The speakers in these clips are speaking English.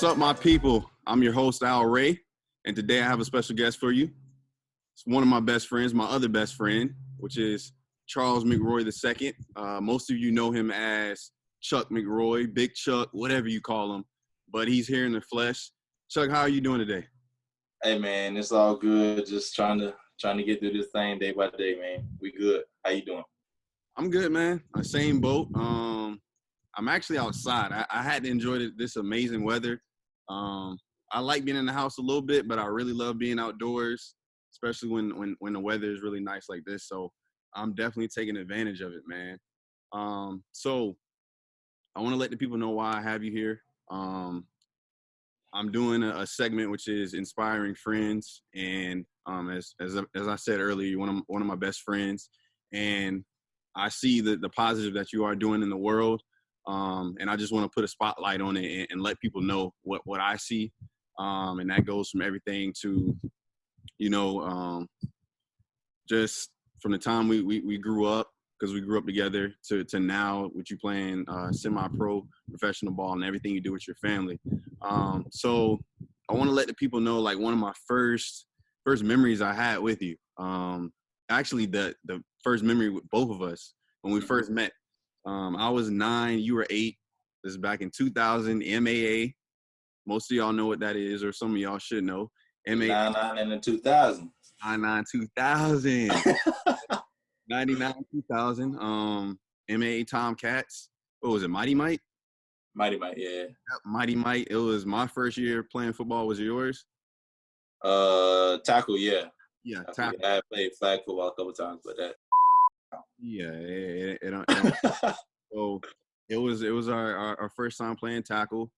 What's up, my people? I'm your host, Wray, and today I have a special guest for you. It's one of my best friends, my other best friend, which is Charles McRoy II. Most of you know him as Chuck McRoy, Big Chuck, whatever you call him, but he's here in the flesh. Chuck, how are you doing today? Hey man, it's all good. Just trying to get through this thing day by day, man. We good. How you doing? I'm good, man. Same boat. I'm actually outside. I had to enjoy this amazing weather. I like being in the house a little bit, but I really love being outdoors, especially when the weather is really nice like this. So I'm definitely taking advantage of it, man. So I want to let the people know why I have you here. I'm doing a segment which is inspiring friends, and as I said earlier, you're one of my best friends, and I see the positive that you are doing in the world, and I just want to put a spotlight on it and let people know what I see, and that goes from everything to, just from the time we grew up, because we grew up together, to now with you playing semi-pro professional ball and everything you do with your family. So I want to let the people know, like, one of my first memories I had with you. Actually, the first memory with both of us when we first met. I was 9, you were 8. This is back in 2000, MAA. Most of y'all know what that is, or some of y'all should know. MAA. 99 and the 2000. 99 2000. 99 2000. MAA Tomcats. What was it, Mighty Might? Mighty Might, yeah. Yep, Mighty Might. It was my first year playing football. Was it yours? Tackle, yeah. Yeah, tackle. I played flag football a couple times, but that. Yeah, so it was our first time playing tackle.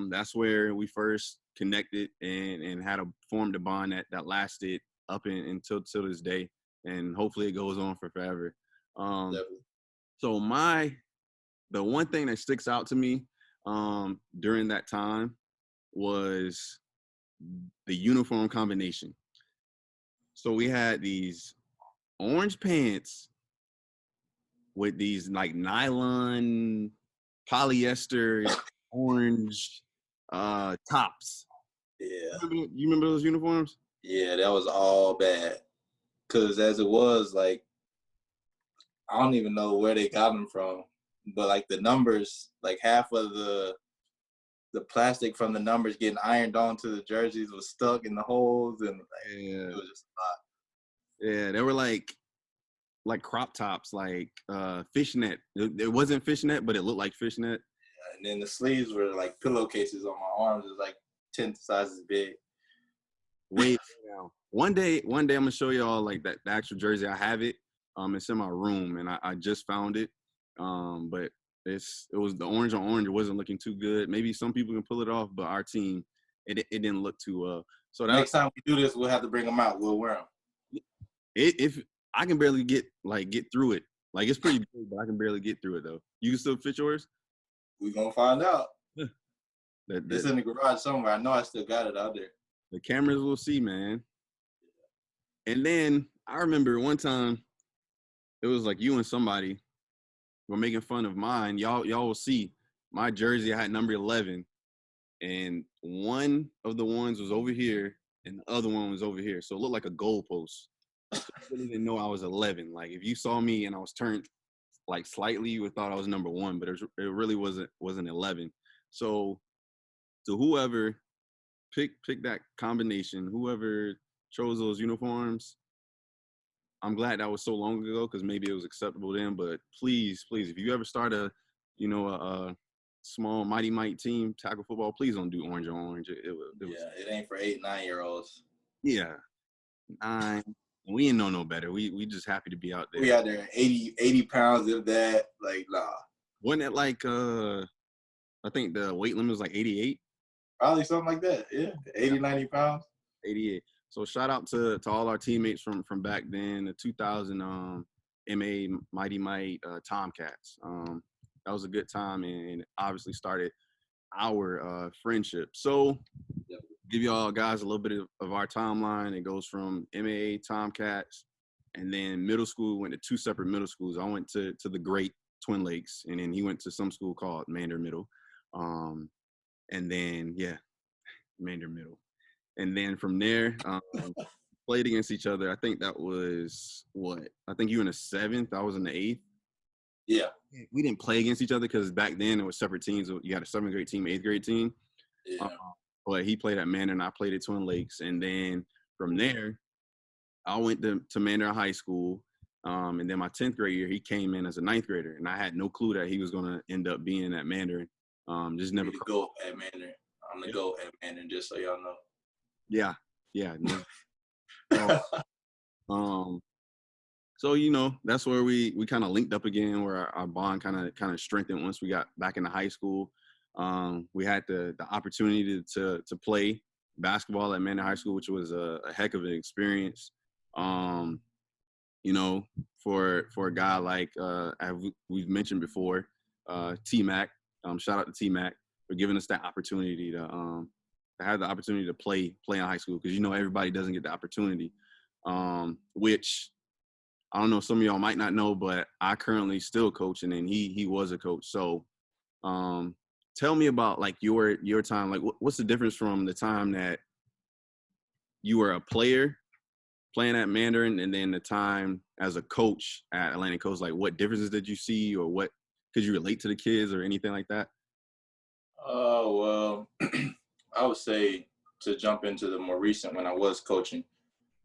That's where we first connected and had formed a bond that lasted up until this day, and hopefully it goes on for forever. So the one thing that sticks out to me during that time was the uniform combination. So we had these orange pants with these like nylon polyester orange tops. Yeah. You remember those uniforms? Yeah, that was all bad. Cause as it was, like, I don't even know where they got them from, but like the numbers, like half of the plastic from the numbers getting ironed onto the jerseys was stuck in the holes, and it was just a lot. Yeah, they were like crop tops, like fishnet. It wasn't fishnet, but it looked like fishnet. Yeah, and then the sleeves were like pillowcases on my arms. It was like 10 sizes big. Wait now. One day I'm gonna show y'all like the actual jersey. I have it. It's in my room, and I just found it. But it was the orange on orange. It wasn't looking too good. Maybe some people can pull it off, but our team, it didn't look too well. So next time we do this, we'll have to bring them out. We'll wear them. If I can barely get through it. Like, it's pretty big, but I can barely get through it though. You can still fit yours? We're gonna find out. It's in the garage somewhere. I know I still got it out there. The cameras will see, man. And then I remember one time, it was like you and somebody were making fun of mine. Y'all will see my jersey. I had number 11, and one of the ones was over here, and the other one was over here. So it looked like a goalpost. So I really didn't know I was 11. Like, if you saw me and I was turned like slightly, you would thought I was number 1, but it really wasn't 11. So to whoever picked that combination, whoever chose those uniforms, I'm glad that was so long ago, because maybe it was acceptable then. But please, if you ever start a small Mighty Might team, tackle football, please don't do orange on orange. It ain't for 8, 9-year-olds. Yeah, 9. We ain't know no better. We just happy to be out there. We out there 80 pounds of that. Like, nah. Wasn't it like I think the weight limit was like 88? Probably something like that. Yeah, 80, 90 pounds. 88. So shout out to all our teammates from back then, the 2000 MA Mighty Might Tomcats. That was a good time, and obviously started our friendship. So give y'all guys a little bit of our timeline. It goes from MAA Tomcats, and then middle school, went to 2 separate middle schools. I went to the great Twin Lakes, and then he went to some school called Mandarin Middle. and then Mandarin Middle, and then from there, played against each other. I think that was what? I think you in the 7th. I was in the 8th. Yeah. We didn't play against each other because back then it was separate teams. You had a 7th grade team, 8th grade team. Yeah. But he played at Mandarin, I played at Twin Lakes, and then from there, I went to Mandarin High School. And then my 10th grade year, he came in as a 9th grader, and I had no clue that he was going to end up being at Mandarin. Just never. The GOAT at Mandarin. I'm the GOAT at Mandarin, just so y'all know. Yeah. So that's where we kind of linked up again, where our bond kind of strengthened once we got back into high school. We had the opportunity to play basketball at Mandarin High School, which was a heck of an experience. For a guy like as we've mentioned before, T-Mac. Shout out to T-Mac for giving us that opportunity to have the opportunity to play in high school, because everybody doesn't get the opportunity. Which I don't know, some of y'all might not know, but I currently still coach, and then he was a coach. So tell me about like your time. Like what's the difference from the time that you were a player playing at Mandarin and then the time as a coach at Atlantic Coast? Like what differences did you see, or what could you relate to the kids or anything like that? Well, I would say, to jump into the more recent when I was coaching,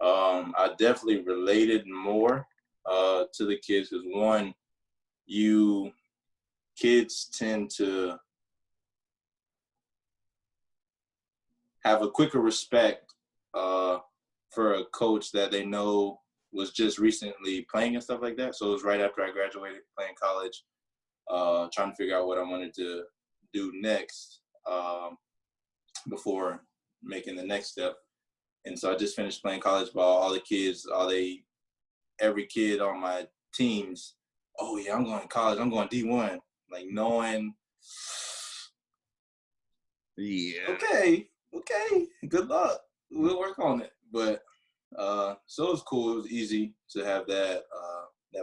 I definitely related more to the kids, because one, kids tend to have a quicker respect for a coach that they know was just recently playing and stuff like that. So it was right after I graduated playing college, trying to figure out what I wanted to do next before making the next step. And so I just finished playing college ball. All the kids, every kid on my teams, oh yeah, I'm going to college, I'm going D1. Like knowing, okay, good luck. We'll work on it. But so it was cool. It was easy to have that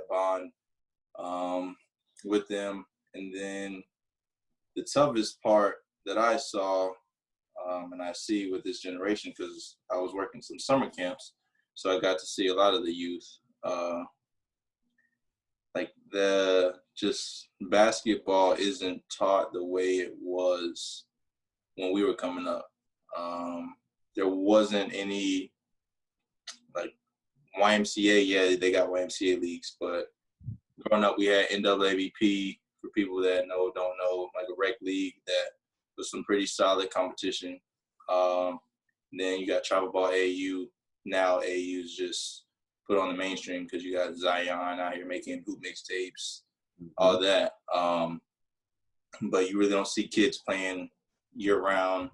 bond with them. And then the toughest part that I saw and I see with this generation, because I was working some summer camps, so I got to see a lot of the youth. Like just basketball isn't taught the way it was when we were coming up. There wasn't any like YMCA. Yeah, they got YMCA leagues, but growing up we had NAAVP, for people that don't know, like a rec league that was some pretty solid competition. Then you got travel ball AAU. Now AAU's just put on the mainstream because you got Zion out here making hoop mixtapes, all that. But you really don't see kids playing year-round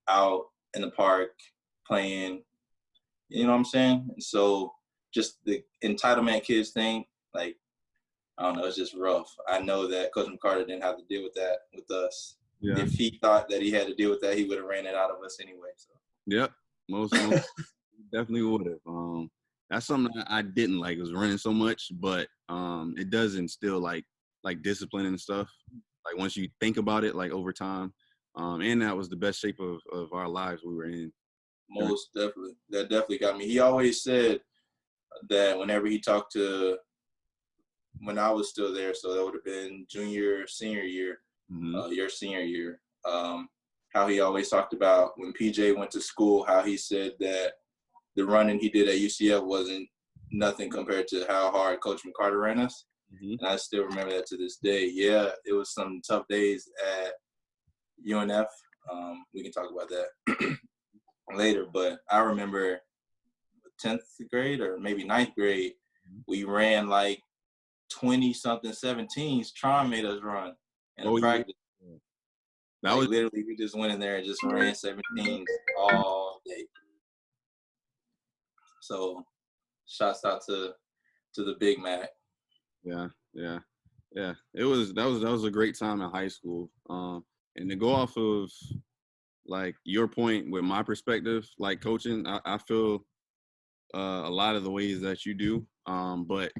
out in the park playing, you know what I'm saying? And so just the entitlement kids thing, like, I don't know, it's just rough. I know that Coach McCarter didn't have to deal with that with us. Yeah. If he thought that he had to deal with that, he would have ran it out of us anyway. So. Yep, most definitely would have. That's something I didn't like, was running so much, but it does instill like discipline and stuff. Like once you think about it, like over time, and that was the best shape of our lives we were in. Most definitely, that definitely got me. He always said that whenever he talked to, when I was still there, so that would have been junior, senior year, your senior year, how he always talked about when PJ went to school, how he said that the running he did at UCF wasn't nothing compared to how hard Coach McCarter ran us. And I still remember that to this day. Yeah, it was some tough days at UNF. We can talk about that later, but I remember 10th grade or maybe 9th grade, we ran like 20-something 17s. Tron made us run in practice. Yeah. That was literally, we just went in there and just ran 17s all day. So, shouts out to the Big Mac. Yeah. That was a great time in high school. And to go off of like your point with my perspective, like coaching, I feel a lot of the ways that you do. But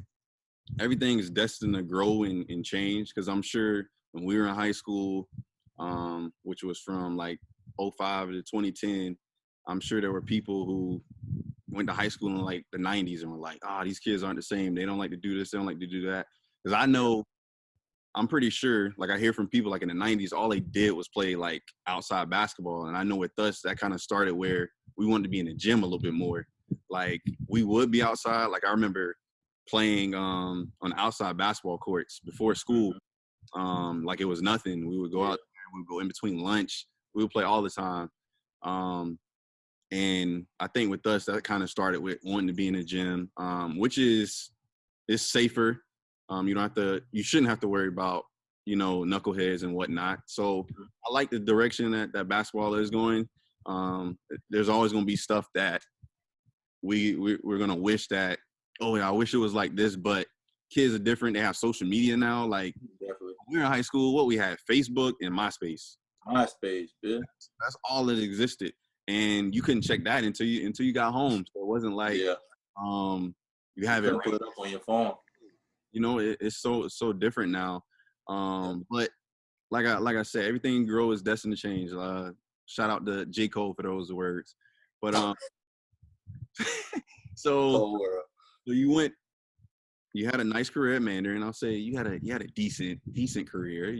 everything is destined to grow and change, because I'm sure when we were in high school, which was from like '05 to 2010. I'm sure there were people who went to high school in like the 90s and were like, these kids aren't the same. They don't like to do this. They don't like to do that. Because I know, I'm pretty sure, like I hear from people like in the 90s, all they did was play like outside basketball. And I know with us, that kind of started where we wanted to be in the gym a little bit more. Like we would be outside. Like I remember playing on outside basketball courts before school. Like it was nothing. We would go out there, we would go in between lunch. We would play all the time. And I think with us, that kind of started with wanting to be in the gym, which is safer. You shouldn't have to worry about, knuckleheads and whatnot. So I like the direction that basketball is going. There's always going to be stuff that we're going to wish that, oh yeah, I wish it was like this, but kids are different. They have social media now. Like Definitely. when we were in high school, what we had, Facebook and MySpace. MySpace, yeah. That's all that existed. And you couldn't check that until you got home. So it wasn't like you have it put it up on your phone. It's so different now. But like I said, everything grow is destined to change. Shout out to J. Cole for those words. But so you had a nice career at Mandarin. I'll say you had a decent career.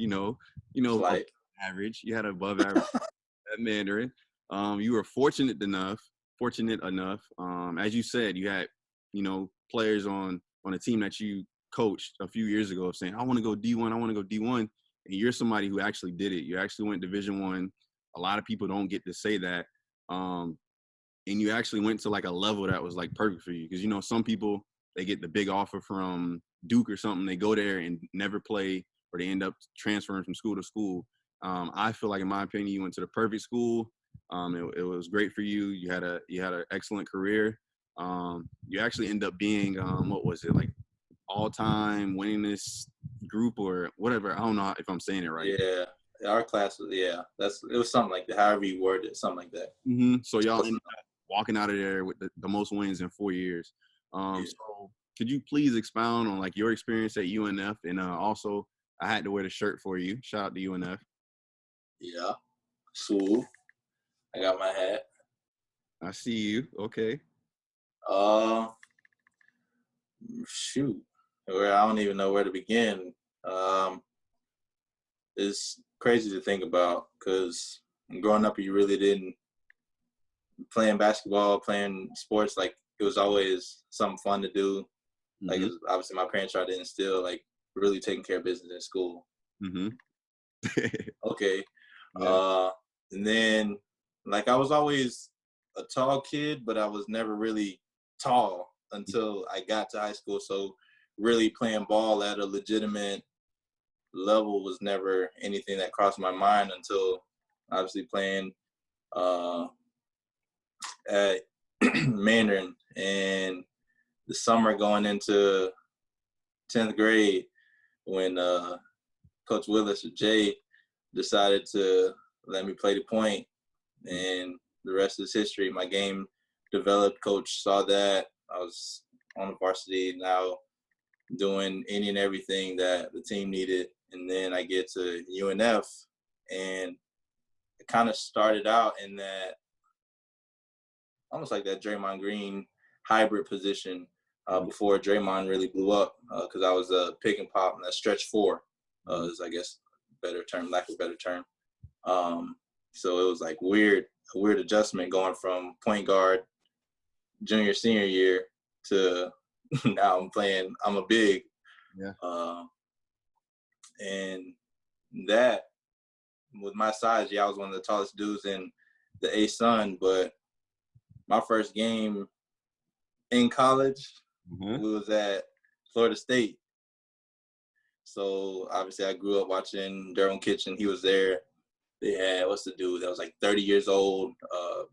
Like average. You had above average at Mandarin. You were fortunate enough, as you said, you had, players on a team that you coached a few years ago of saying, I want to go D1, I want to go D1. And you're somebody who actually did it. You actually went Division I. A lot of people don't get to say that. And you actually went to like a level that was like perfect for you. Because, some people, they get the big offer from Duke or something. They go there and never play, or they end up transferring from school to school. I feel like, in my opinion, you went to the perfect school. It was great for you. You had an excellent career. You actually end up being what was it, like all-time winningest group or whatever. I don't know if I'm saying it right. Yeah, our class was it was something like that. However you word it, something like that. Mm-hmm. So y'all ended up walking out of there with the most wins in 4 years. So could you please expound on like your experience at UNF, and also I had to wear the shirt for you. Shout out to UNF. Yeah, so I got my hat. I see you. Okay. Shoot, where I don't even know where to begin. It's crazy to think about because growing up, you really didn't playing basketball, playing sports. Like it was always something fun to do. Mm-hmm. Like it was, obviously, my parents tried to instill like really taking care of business in school. Mm-hmm. Okay. Yeah. And then like I was always a tall kid, but I was never really tall until I got to high school. So really playing ball at a legitimate level was never anything that crossed my mind until obviously playing at Mandarin. And the summer going into 10th grade when Coach Willis or Jay decided to let me play the point, and the rest is history. My game developed. Coach saw that. I was on the varsity now doing any and everything that the team needed. And then I get to UNF, and it kind of started out in that almost like that Draymond Green hybrid position before Draymond really blew up, because I was a pick and pop and a stretch four is, I guess, better term, lack of a better term. So it was like a weird adjustment going from point guard junior, senior year to now I'm a big. Yeah. And that, with my size, I was one of the tallest dudes in the A-Sun, but my first game in college was at Florida State. So obviously I grew up watching Daryl Kitchen. He was there. They had, what's the dude that was like 30 years old,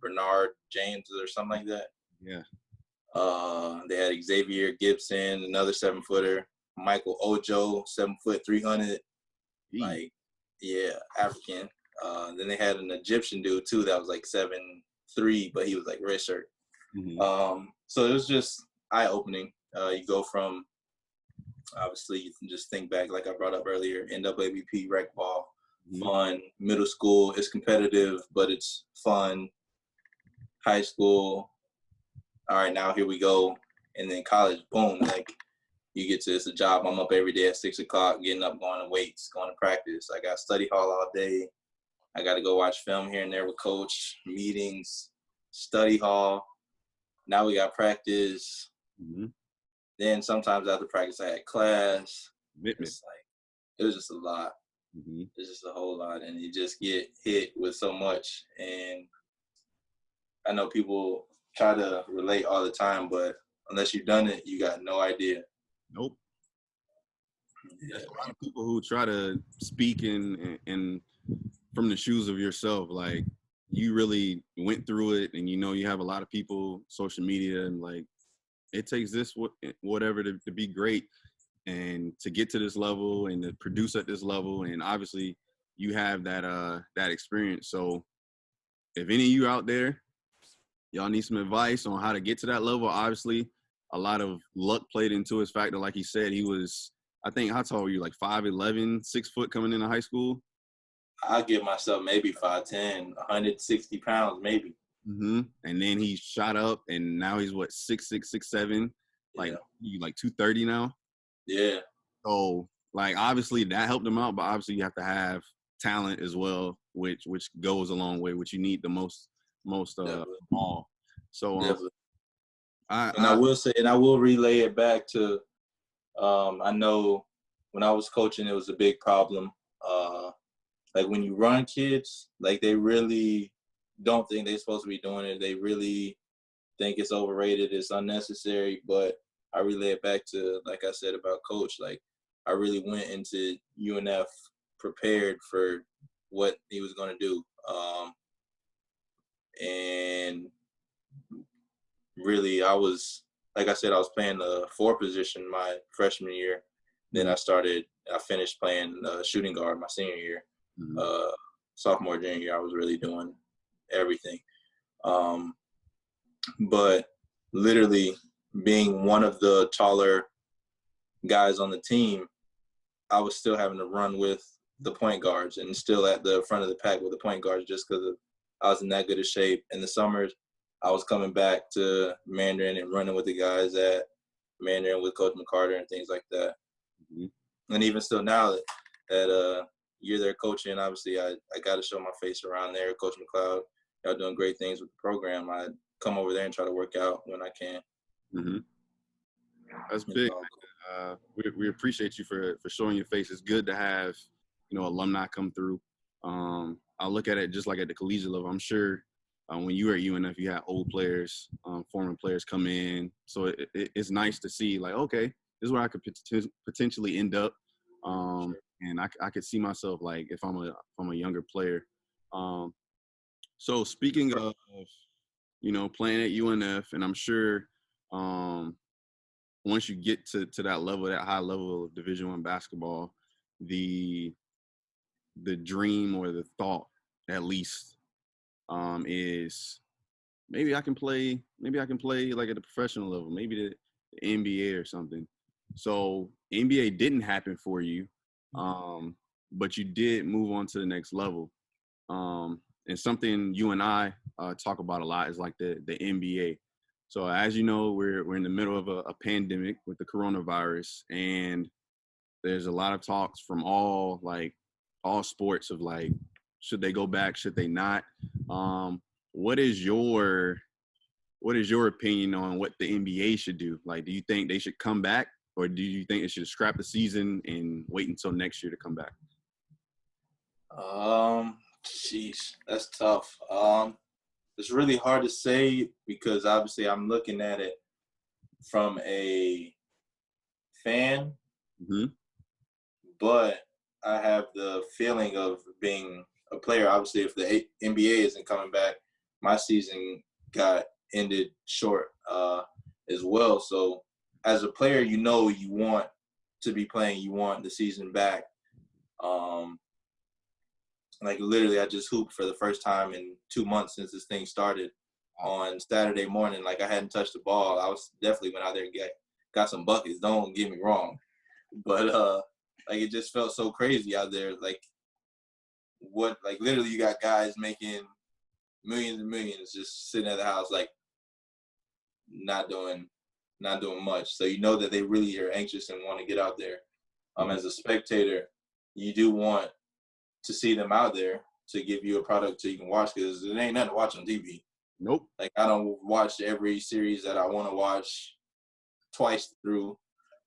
Bernard James or something like that. Yeah. They had Xavier Gibson, another 7-footer, Michael Ojo, 7 foot 300, like, yeah, African. Then they had an Egyptian dude too that was like 7'3", but he was like red shirt. Mm-hmm. So it was just eye-opening. You go from, obviously, you can just think back, like I brought up earlier, NAABP rec ball, fun. Middle school is competitive, but it's fun. High school, all right, now here we go. And then college, boom, like you get to, it's a job. I'm up every day at 6 o'clock, getting up, going to weights, going to practice. I got study hall all day. I got to go watch film here and there with coach, meetings, study hall. Now we got practice. Then sometimes after practice, I had class. It's like, it was just a lot. It's just a whole lot. And you just get hit with so much. And I know people try to relate all the time, but unless you've done it, you got no idea. Nope. There's a lot of people who try to speak in from the shoes of yourself. Like, you really went through it, and you have a lot of people, social media, and like, it takes this whatever to be great and to get to this level and to produce at this level. And obviously you have that experience. So if any of you out there, y'all need some advice on how to get to that level. Obviously a lot of luck played into his factor. Like he said, he was, I think, how tall were you? Like 5'11", 6 foot coming into high school? I'll give myself maybe 5'10", 160 pounds, maybe. And then he shot up, and now he's what, 6'6", 6'7", like you like 230 now. Yeah. So like, obviously that helped him out, but obviously you have to have talent as well, which goes a long way, which you need the most all. So I will say, and I will relay it back to, I know when I was coaching, it was a big problem. Like when you run kids, like they really don't think they're supposed to be doing it. They really think it's overrated, it's unnecessary. But I relay it back to, like I said about coach, like I really went into UNF prepared for what he was going to do. And really, I was, like I said, I was playing the 4 position my freshman year. Then I finished playing shooting guard my senior year. Sophomore, junior year, I was really doing everything. But literally being one of the taller guys on the team, I was still having to run with the point guards and still at the front of the pack with the point guards just because I was in that good of shape. In the summers, I was coming back to Mandarin and running with the guys at Mandarin with Coach McCarter and things like that. And even still now that you're there coaching, obviously I got to show my face around there. Coach McLeod, y'all doing great things with the program. I come over there and try to work out when I can. That's big. We appreciate you for showing your face. It's good to have, alumni come through. I look at it just like at the collegiate level. I'm sure when you were at UNF, you had old players, former players come in. So it's nice to see, like, okay, this is where I could potentially end up. And I could see myself, like, if I'm a younger player. So speaking of, playing at UNF, and I'm sure once you get to that level, that high level of Division I basketball, the dream or the thought, at least, is maybe I can play like at the professional level, maybe the NBA or something. So NBA didn't happen for you, but you did move on to the next level. And something you and I talk about a lot is like the NBA. So as you know, we're in the middle of a pandemic with the coronavirus, and there's a lot of talks from all sports of like, should they go back? Should they not? What is your opinion on what the NBA should do? Like, do you think they should come back, or do you think they should scrap the season and wait until next year to come back? Sheesh, that's tough. It's really hard to say because obviously I'm looking at it from a fan, but I have the feeling of being a player. Obviously, if the NBA isn't coming back, my season got ended short as well. So as a player, you want to be playing, you want the season back. Like literally, I just hooped for the first time in 2 months since this thing started on Saturday morning. Like I hadn't touched the ball. I was definitely went out there and got some buckets. Don't get me wrong, but like it just felt so crazy out there. Like what, like, literally you got guys making millions and millions just sitting at the house, like, not doing much. So you know that they really are anxious and want to get out there. As a spectator, you do want to see them out there to give you a product so you can watch, because there ain't nothing to watch on TV. Nope. Like, I don't watch every series that I want to watch twice through.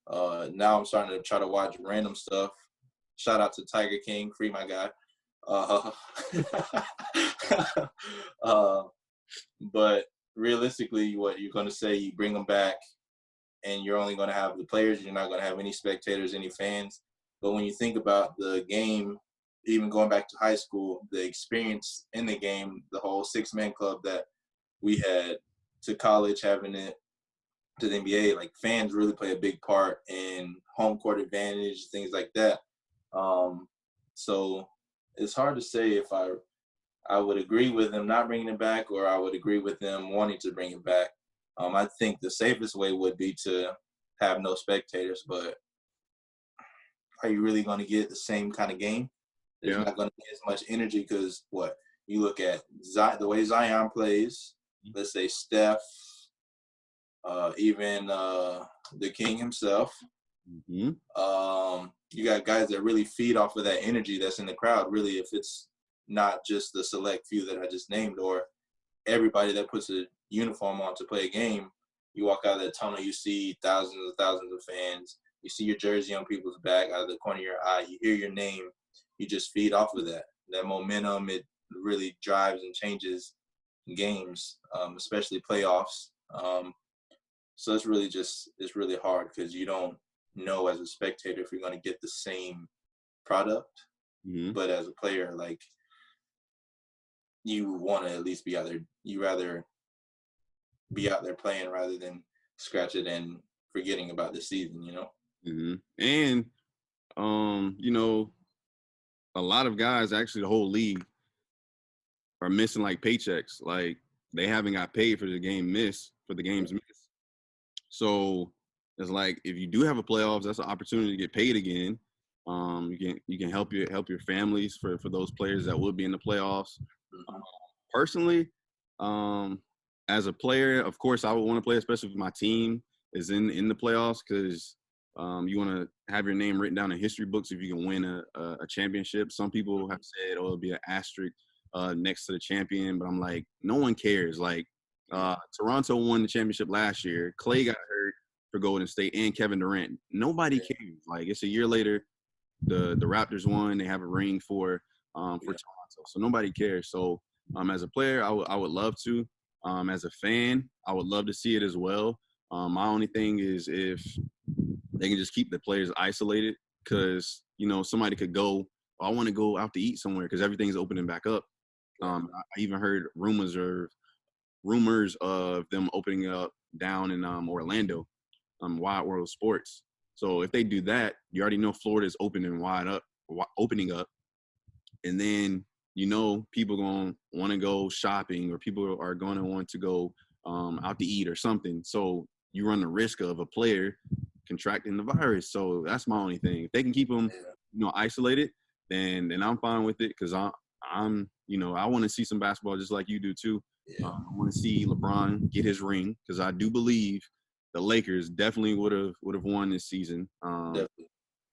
Now I'm starting to try to watch random stuff. Shout out to Tiger King, free my guy. But realistically, what you're going to say, you bring them back and you're only going to have the players. You're not going to have any spectators, any fans. But when you think about the game, even going back to high school, the experience in the game, the whole six-man club that we had, to college, having it to the NBA, like, fans really play a big part in home court advantage, things like that. So it's hard to say if I would agree with them not bringing it back, or I would agree with them wanting to bring it back. I think the safest way would be to have no spectators, but are you really going to get the same kind of game? There's not going to be as much energy, because you look at the way Zion plays, let's say Steph, even the King himself. You got guys that really feed off of that energy that's in the crowd, really, if it's not just the select few that I just named, or everybody that puts a uniform on to play a game. You walk out of that tunnel, you see thousands and thousands of fans. You see your jersey on people's back out of the corner of your eye. You hear your name. You just feed off of that. That momentum, it really drives and changes games, especially playoffs. So it's really hard, because you don't know as a spectator if you're going to get the same product. But as a player, like, you want to at least be out there. You rather be out there playing rather than scratch it and forgetting about the season, you know? And, you know, a lot of guys, actually the whole league, are missing, like, paychecks. Like, they haven't got paid for the games missed. So it's like, if you do have a playoffs, that's an opportunity to get paid again. You can help your families for those players that will be in the playoffs. Personally, as a player, of course, I would want to play, especially if my team is in the playoffs, because you want to have your name written down in history books if you can win a championship. Some people have said, it'll be an asterisk next to the champion, but I'm like, no one cares. Like, Toronto won the championship last year. Clay got hurt for Golden State, and Kevin Durant. Nobody cares. Like, it's a year later. The Raptors won. They have a ring for Toronto, so nobody cares. So as a player, I would love to. As a fan, I would love to see it as well. My only thing is if they can just keep the players isolated, because, you know, somebody could go, I want to go out to eat somewhere because everything's opening back up. I even heard rumors of them opening up down in Orlando, Wide World Sports. So if they do that, you already know Florida's opening up, and then, you know, people going to want to go shopping, or people are going to want to go out to eat or something. So you run the risk of a player contracting the virus. So that's my only thing. If they can keep them, you know, isolated, then I'm fine with it, because I'm you know, I want to see some basketball just like you do too. I want to see LeBron get his ring, because I do believe the Lakers definitely would have won this season. And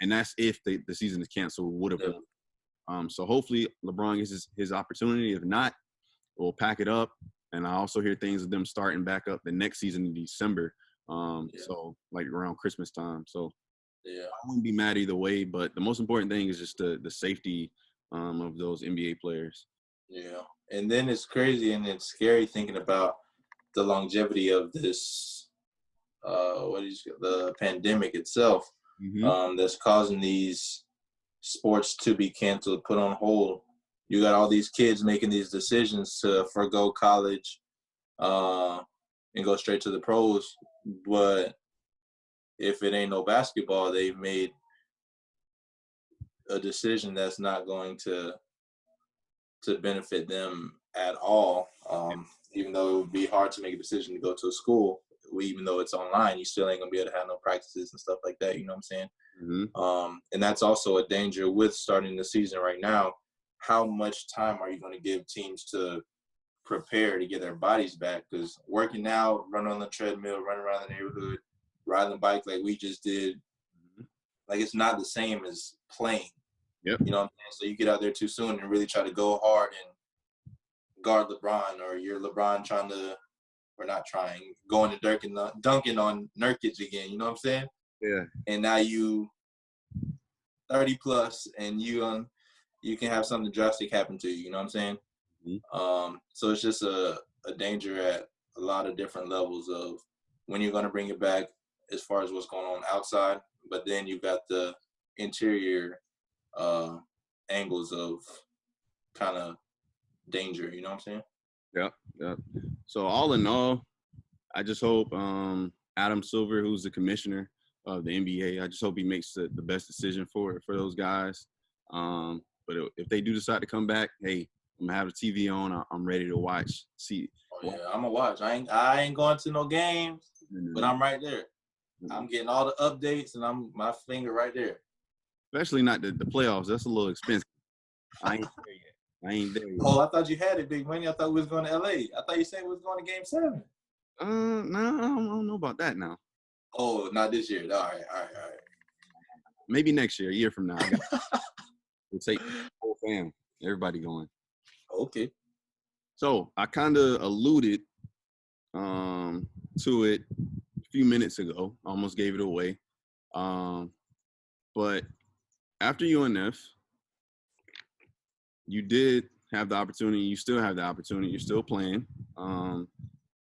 that's if the season is canceled, would have won. So hopefully LeBron gets his opportunity. If not, we'll pack it up. And I also hear things of them starting back up the next season in December. So like around Christmas time. So I wouldn't be mad either way. But the most important thing is just the safety of those NBA players. Yeah. And then it's crazy and it's scary thinking about the longevity of this, the pandemic itself, that's causing these sports to be canceled, put on hold. You got all these kids making these decisions to forgo college and go straight to the pros. But if it ain't no basketball, they've made a decision that's not going to benefit them at all. Even though it would be hard to make a decision to go to a school, even though it's online, you still ain't gonna be able to have no practices and stuff like that. You know what I'm saying? And that's also a danger with starting the season right now. how much time are you going to give teams to prepare to get their bodies back? Because working out, running on the treadmill, running around the neighborhood, riding the bike like we just did, like it's not the same as playing. Yep. You know what I'm saying? So you get out there too soon and really try to go hard and guard LeBron, or you're LeBron going to dunking on Nurkic again. You know what I'm saying? Yeah. And now you 30 plus, and you can have something drastic happen to you. You know what I'm saying? Mm-hmm. So it's just a danger at a lot of different levels of when you're going to bring it back, as far as what's going on outside, but then you've got the interior angles of kind of danger. You know what I'm saying? Yep. So all in all, I just hope Adam Silver, who's the commissioner of the NBA, I just hope he makes the best decision for those guys. But if they do decide to come back, hey, I'm gonna have the TV on. I'm ready to watch. See. Oh yeah, I'm gonna watch. I ain't going to no games, but I'm right there. I'm getting all the updates, and my finger right there. Especially not the playoffs. That's a little expensive. I ain't there yet. Oh, I thought you had it, Big Money. I thought we was going to LA. I thought you said we was going to Game 7. No, I don't know about that now. Oh, not this year. All right. Maybe next year, a year from now. We'll take the whole fam, everybody going. Okay. So I kind of alluded to it a few minutes ago. Almost gave it away. But after UNF, you did have the opportunity. You still have the opportunity. You're still playing. And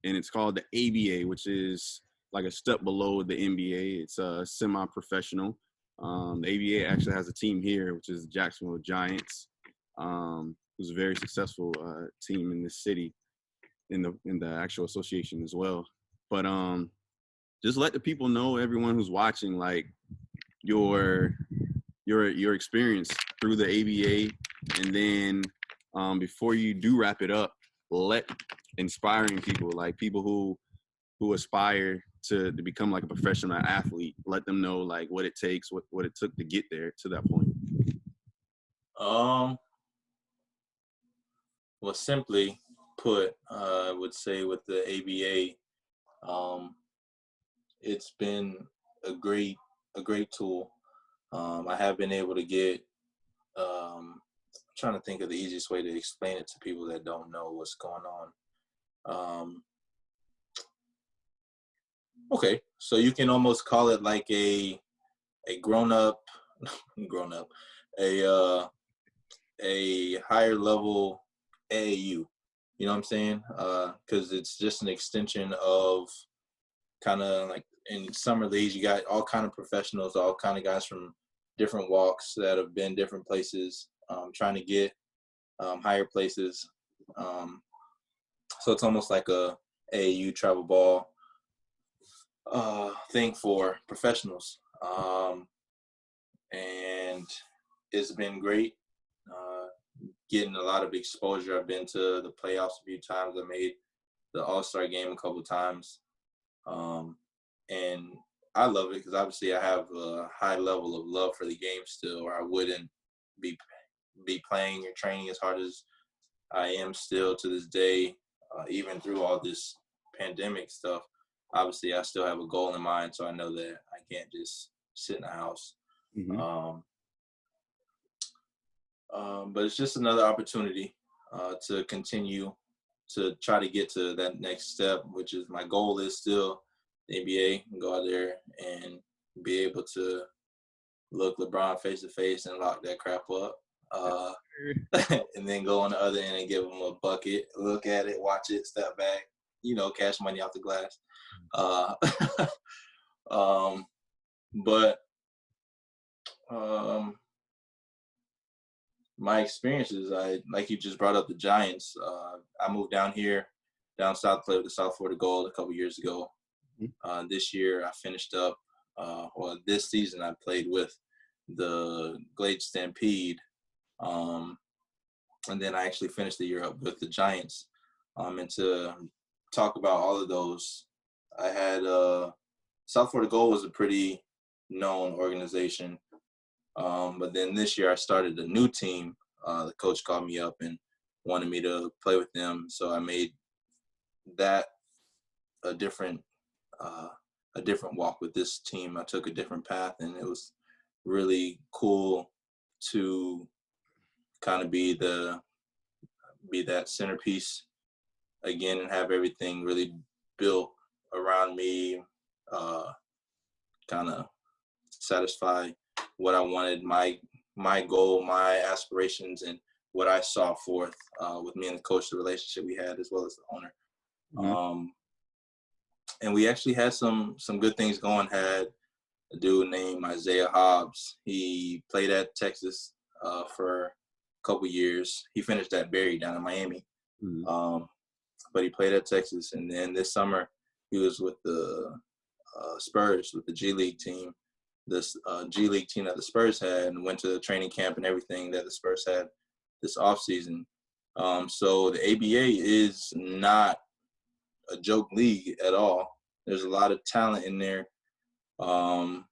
it's called the ABA, which is like a step below the NBA. It's a semi-professional. The ABA actually has a team here, which is the Jacksonville Giants, who's a very successful team in this city, in the actual association as well. But just let the people know, everyone who's watching, like your experience through the ABA, and then before you do wrap it up, let inspiring people, like people who aspire to become like a professional athlete, let them know like what it takes, what it took to get there to that point. Well, simply put, I would say with the ABA, it's been a great tool. I have been able to get, I'm trying to think of the easiest way to explain it to people that don't know what's going on. Okay, so you can almost call it like a grown up, a higher level AAU. You know what I'm saying? Because it's just an extension of kind of like in summer leagues, you got all kind of professionals, all kind of guys from different walks that have been different places, trying to get higher places. So it's almost like a AAU travel ball thing for professionals. And it's been great. Getting a lot of exposure. I've been to the playoffs a few times. I made the All-Star game a couple times. And I love it because obviously I have a high level of love for the game still, or I wouldn't be playing or training as hard as I am still to this day, even through all this pandemic stuff. Obviously, I still have a goal in mind, so I know that I can't just sit in the house. Mm-hmm. But it's just another opportunity to continue to try to get to that next step, which is my goal is still the NBA, and go out there and be able to look LeBron face to face and lock that crap up. And then go on the other end and give him a bucket, look at it, watch it, step back, cash money off the glass. But my experiences, like you just brought up the Giants. I moved down south, played with the South Florida Gold a couple years ago. This year I finished up, this season I played with the Glade Stampede. And then I actually finished the year up with the Giants. And to talk about all of those, I had South Florida Gold was a pretty known organization. But then this year I started a new team the coach called me up and wanted me to play with them. So I made that a different walk with this team. I took a different path, and it was really cool to kind of be that centerpiece again and have everything really built around me, kind of satisfy what I wanted, my goal, my aspirations, and what I saw forth with me and the coach, the relationship we had, as well as the owner. Mm-hmm. And we actually had some good things going. Had a dude named Isaiah Hobbs. He played at Texas for a couple years. He finished at Barry down in Miami. Mm-hmm. But he played at Texas. And then this summer, he was with the Spurs, with the G League team. This G League team that the Spurs had, and went to the training camp and everything that the Spurs had this offseason. So the ABA is not a joke league at all. There's a lot of talent in there. A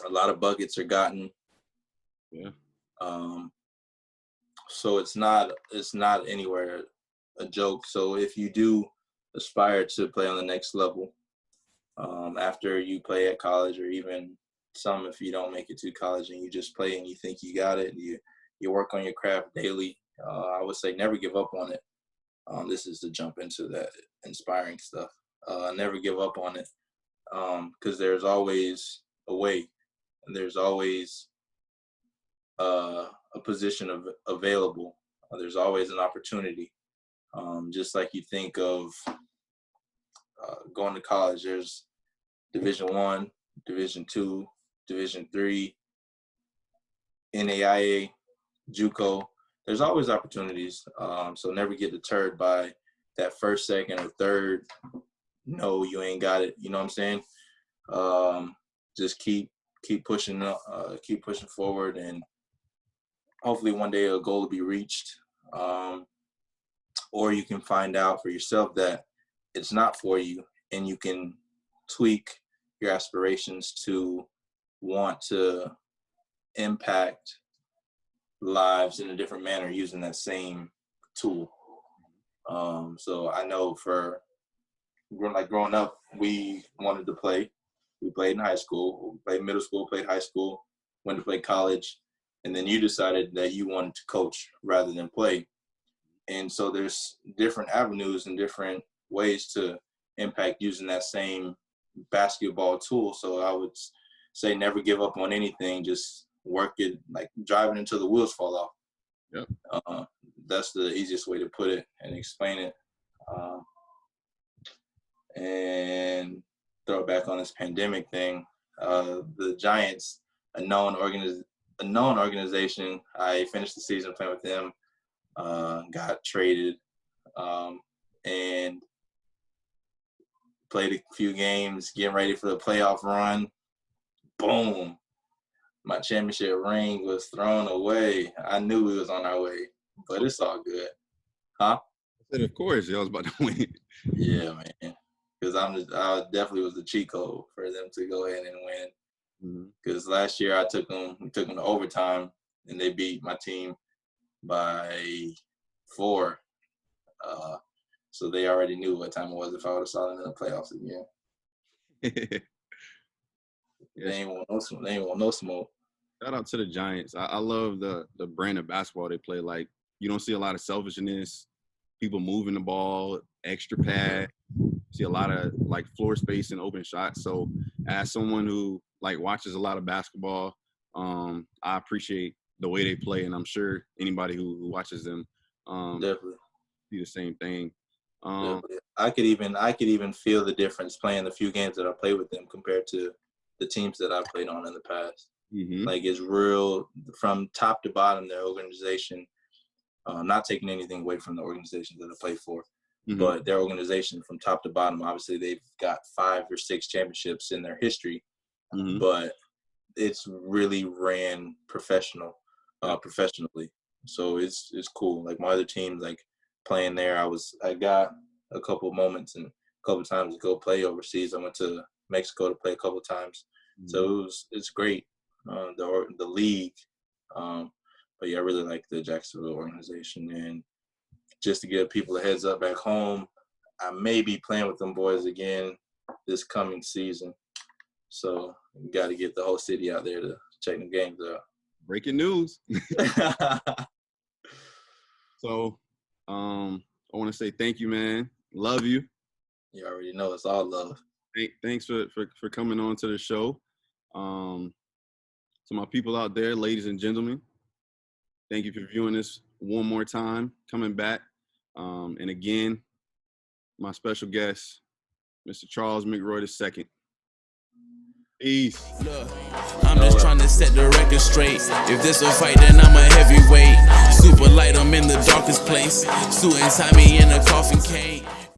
lot of buckets are gotten. Yeah. So it's not anywhere a joke. So if you do aspire to play on the next level, after you play at college, or even some if you don't make it to college and you just play and you think you got it, and you work on your craft daily, I would say never give up on it. This is to jump into that inspiring stuff. Never give up on it, because there's always a way, and there's always a position available. There's always an opportunity. Just like you think of going to college, there's Division I, Division II, Division III, NAIA, JUCO. There's always opportunities. So never get deterred by that first, second, or third. No, you ain't got it. You know what I'm saying? Just keep pushing keep pushing forward, and hopefully one day a goal will be reached. Or you can find out for yourself that it's not for you, and you can tweak your aspirations to want to impact lives in a different manner using that same tool. So I know for growing up, we wanted to play. We played in high school, we played middle school, played high school, went to play college, and then you decided that you wanted to coach rather than play. And so there's different avenues and different ways to impact using that same basketball tool. So I would say never give up on anything. Just work it, like driving until the wheels fall off. Yep. That's the easiest way to put it and explain it. And throw it back on this pandemic thing. The Giants, a known organization. I finished the season playing with them. Got traded, and played a few games, getting ready for the playoff run. Boom. My championship ring was thrown away. I knew we was on our way, but it's all good. Huh? I said, of course, y'all was about to win. Yeah, man. Because I definitely was the cheat code for them to go ahead and win. Because last year we took them to overtime, and they beat my team by 4. So they already knew what time it was if I would have saw them in the playoffs again. They ain't want no smoke. Shout out to the Giants. I love the brand of basketball they play. Like, you don't see a lot of selfishness, people moving the ball, extra pad. See a lot of like floor space and open shots. So as someone who like watches a lot of basketball, I appreciate the way they play, and I'm sure anybody who watches them definitely see the same thing. I could even feel the difference playing the few games that I played with them compared to the teams that I played on in the past. Mm-hmm. Like, it's real from top to bottom, their organization. Not taking anything away from the organizations that I play for, but their organization from top to bottom, obviously they've got 5 or 6 championships in their history, but it's really ran professionally. So it's cool. Like my other teams, like playing there, I got a couple moments and a couple times to go play overseas. I went to Mexico to play a couple times. So it's great. The league, but But yeah, I really like the Jacksonville organization. And just to give people a heads up back home, I may be playing with them boys again this coming season. So you got to get the whole city out there to check the games out. Breaking news. So I want to say thank you, man. Love you. You already know it's all love. Thanks for coming on to the show. To my people out there, ladies and gentlemen, thank you for viewing this one more time, coming back. And again, my special guest, Mr. Charles McRoy II. Peace. Look, I'm just trying to set the record straight. If this a fight, then I'm a heavyweight. Super light, I'm in the darkest place. Suit and tie me in a coffin cage.